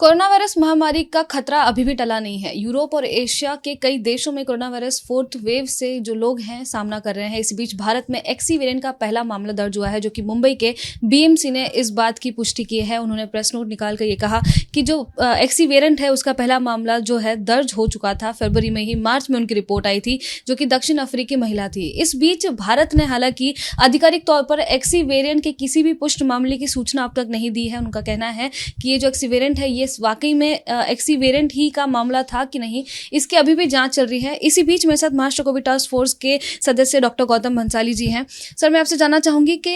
Corona virus महामारी का खतरा अभी भी टला नहीं है। यूरोप और एशिया के कई देशों में कोरोना वायरस फोर्थ वेव से जो लोग हैं सामना कर रहे हैं। इस बीच भारत में एक्सी वेरिएंट का पहला मामला दर्ज हुआ है, जो कि मुंबई के बीएमसी ने इस बात की पुष्टि की है। उन्होंने प्रेस नोट निकाल कर ये कहा कि जो एक्सी वेरिएंट है उसका पहला मामला जो है दर्ज हो चुका था। फरवरी में ही मार्च में उनकी रिपोर्ट आई थी, जो कि दक्षिण अफ्रीकी महिला थी। इस बीच भारत ने हालांकि आधिकारिक तौर पर एक्सी वेरिएंट के किसी भी पुष्ट मामले की सूचना अब तक नहीं दी है। उनका कहना है कि ये जो एक्सी वेरिएंट है ये वाकई में एक्सी वेरिएंट ही का मामला था कि नहीं, इसकी अभी भी जांच चल रही है। इसी बीच मेरे साथ महाराष्ट्र कोविड टास्क फोर्स के सदस्य डॉक्टर गौतम भंसाली जी हैं। सर, मैं आपसे जानना चाहूंगी कि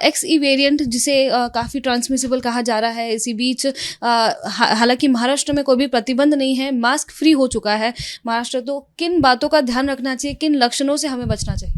एक्सई वेरिएंट जिसे काफ़ी ट्रांसमिसिबल कहा जा रहा है, इसी बीच हालांकि महाराष्ट्र में कोई भी प्रतिबंध नहीं है, मास्क फ्री हो चुका है महाराष्ट्र, तो किन बातों का ध्यान रखना चाहिए, किन लक्षणों से हमें बचना चाहिए?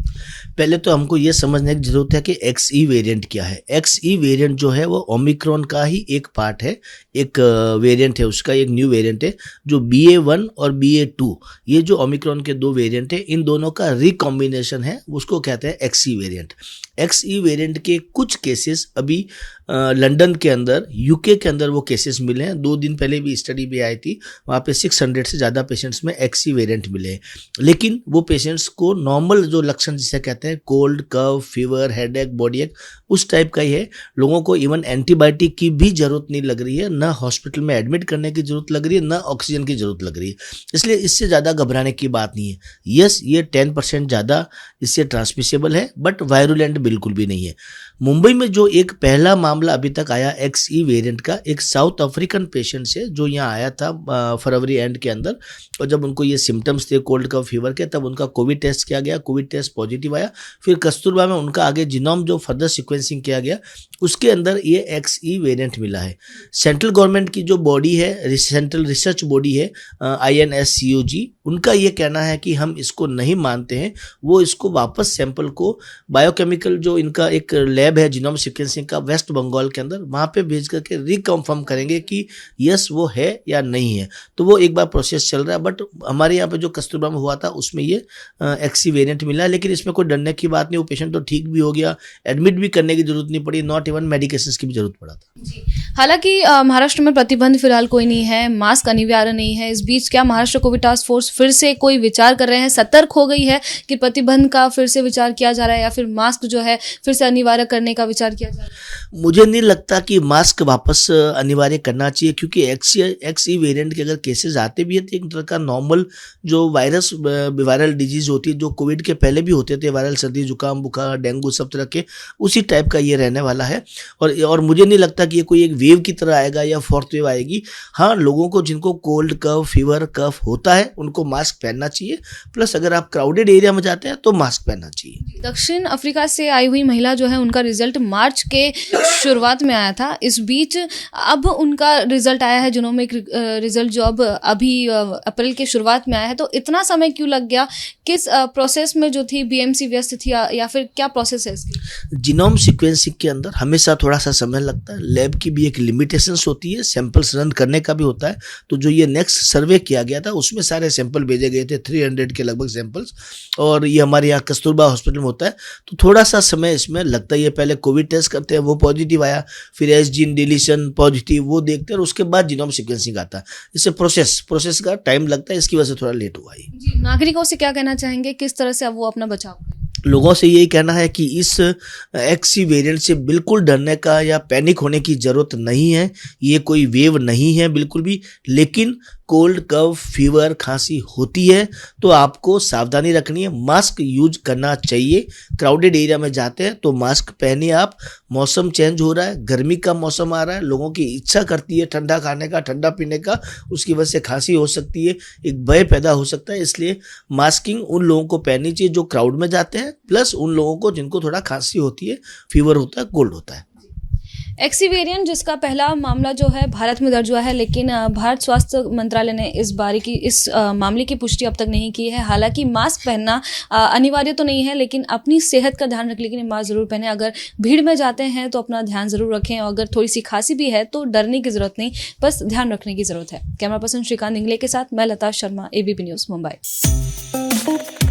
पहले तो हमको ये समझने की जरूरत है कि एक्सई वेरिएंट क्या है। एक्सई वेरिएंट जो है वो ओमिक्रॉन का ही एक पार्ट है, एक वेरिएंट है, उसका एक न्यू वेरिएंट है। जो BA.1 और BA.2 ये जो ओमिक्रॉन के दो वेरिएंट है, इन दोनों का रिकॉम्बिनेशन है, उसको कहते हैं एक्सई वेरिएंट। एक्सई वेरिएंट के कुछ केसेस अभी लंदन के अंदर, यूके के अंदर वो केसेस मिले हैं। 2 दिन पहले भी स्टडी भी आई थी, वहाँ पे 600 से ज़्यादा पेशेंट्स में एक्सई वेरिएंट मिले हैं। लेकिन वो पेशेंट्स को नॉर्मल जो लक्षण जिसे कहते हैं कोल्ड, कफ, फीवर, हेडेक, बॉडी एक, उस टाइप का ही है। लोगों को इवन एंटीबायोटिक की भी जरूरत नहीं लग रही है, ना हॉस्पिटल में एडमिट करने की जरूरत लग रही है, ना ऑक्सीजन की जरूरत लग रही है। इसलिए इससे ज़्यादा घबराने की बात नहीं है। यस, ये 10% ज़्यादा इससे ट्रांसमिसेबल है, बट वायरुलेंट बिल्कुल भी नहीं है। मुंबई में जो एक पहला मामला अभी तक आया एक्सई वेरिएंट का, एक साउथ अफ्रीकन पेशेंट से जो यहाँ आया था फरवरी एंड के अंदर, और जब उनको ये सिम्टम्स थे कोल्ड कफ फीवर के, तब उनका कोविड टेस्ट किया गया, कोविड टेस्ट पॉजिटिव आया। फिर कस्तूरबा में उनका आगे जीनोम जो फर्दर सीक्वेंसिंग किया गया, उसके अंदर ये एक्सई वेरिएंट मिला है। सेंट्रल गवर्नमेंट की जो बॉडी है, सेंट्रल रिसर्च बॉडी है INSCOG, उनका ये कहना है कि हम इसको नहीं मानते हैं। वो इसको वापस सैंपल को बायोकेमिकल जो इनका एक लैब है जीनोम सीक्वेंसिंग का वेस्ट बंगाल के अंदर, वहाँ पे भेज करके रिकन्फर्म करेंगे कि यस वो है या नहीं है। तो वो एक बार प्रोसेस चल रहा है। बट हमारे यहाँ पे जो कस्तूरबा में हुआ था उसमें ये एक्सई वेरिएंट मिला है। लेकिन इसमें कोई डरने की बात नहीं, वो पेशेंट तो ठीक भी हो गया, एडमिट भी करने की जरूरत नहीं पड़ी, नॉट इवन मेडिकेशंस की भी जरूरत पड़ा था। जी, हालांकि महाराष्ट्र में प्रतिबंध फिलहाल कोई नहीं है, मास्क अनिवार्य नहीं है। इस बीच क्या महाराष्ट्र कोविड टास्क फोर्स फिर से कोई विचार कर रहे हैं, सतर्क हो गई है कि प्रतिबंध का फिर से विचार किया जा रहा है, या फिर मास्क जो है फिर से अनिवार्य करने का विचार किया जा रहा है? मुझे नहीं लगता कि मास्क वापस अनिवार्य करना चाहिए, क्योंकि एक्सई वेरिएंट के अगर केसेस आते भी है तो एक तरह का नॉर्मल जो वायरल डिजीज होती है, जो कोविड के पहले भी होते थे, वायरल सर्दी, जुकाम, बुखार, डेंगू, सब तरह के, उसी टाइप का ये रहने वाला है। और मुझे नहीं लगता कि ये कोई एक वेव की तरह आएगा या फोर्थ वेव आएगी। हाँ, लोगों को जिनको कोल्ड, कफ, फीवर, कफ होता है उनको मास्क पहनना चाहिए। प्लस अगर आप क्राउडेड एरिया में जाते हैं तो मास्क पहनना चाहिए। दक्षिण अफ्रीका से आई हुई महिला जो है, उनका रिजल्ट मार्च के शुरुआत में आया था। इस बीच अब उनका रिजल्ट आया है, जिनोमिक रिजल्ट, जो अब अभी अप्रैल के शुरुआत में आया है। तो इतना समय क्यों लग गया? किस प्रोसेस में जो थी BMC व्यस्त थी, या फिर क्या प्रोसेस है इसकी? जीनोम सीक्वेंसिंग के अंदर हमेशा थोड़ा सा समय लगता है। लैब की भी एक लिमिटेशंस होती है, सैंपल्स रन करने का भी होता है। तो जो ये नेक्स्ट सर्वे किया गया था उसमें सारे सैंपल भेजे गए थे, 300 के लगभग सैंपल्स, और ये हमारे यहाँ कस्तूरबा हॉस्पिटल में होता है। तो थोड़ा सा समय इसमें लगता है। पहले कोविड टेस्ट करते हैं, वो पॉजिटिव आया, फिर एस जीन डिलीशन पॉजिटिव, वो देखते हैं, और उसके बाद जीनोम सीक्वेंसिंग आता है। इससे प्रोसेस का टाइम लगता है, इसकी वजह से थोड़ा लेट हुआ है। जी, नागरिकों से क्या कहना चाहेंगे, किस तरह से अब वो अपना बचाव करें? लोगों से यही कहना है कि इस एक्सई वेरिएंट से बिल्कुल डरने का या पैनिक होने की ज़रूरत नहीं है। ये कोई वेव नहीं है बिल्कुल भी। लेकिन कोल्ड, कफ, फीवर, खांसी होती है तो आपको सावधानी रखनी है, मास्क यूज करना चाहिए। क्राउडेड एरिया में जाते हैं तो मास्क पहनिए आप। मौसम चेंज हो रहा है, गर्मी का मौसम आ रहा है, लोगों की इच्छा करती है ठंडा खाने का, ठंडा पीने का, उसकी वजह से खांसी हो सकती है, एक भय पैदा हो सकता है। इसलिए मास्किंग उन लोगों को पहननी चाहिए जो क्राउड में जाते हैं, प्लस उन लोगों को जिनको थोड़ा खांसी होती है, फीवर होता है, कोल्ड होता है। एक्सी वेरिएंट जिसका पहला मामला जो है भारत में दर्ज हुआ है, लेकिन भारत स्वास्थ्य मंत्रालय ने इस मामले की पुष्टि अब तक नहीं की है। हालांकि मास्क पहनना अनिवार्य तो नहीं है, लेकिन अपनी सेहत का ध्यान रखने के लिए मास्क जरूर पहने। अगर भीड़ में जाते हैं तो अपना ध्यान जरूर रखें, और अगर थोड़ी सी खांसी भी है तो डरने की जरूरत नहीं, बस ध्यान रखने की जरूरत है। कैमरा पर्सन श्रीकांत इंगले के साथ मैं लता शर्मा, ABP न्यूज़, मुंबई।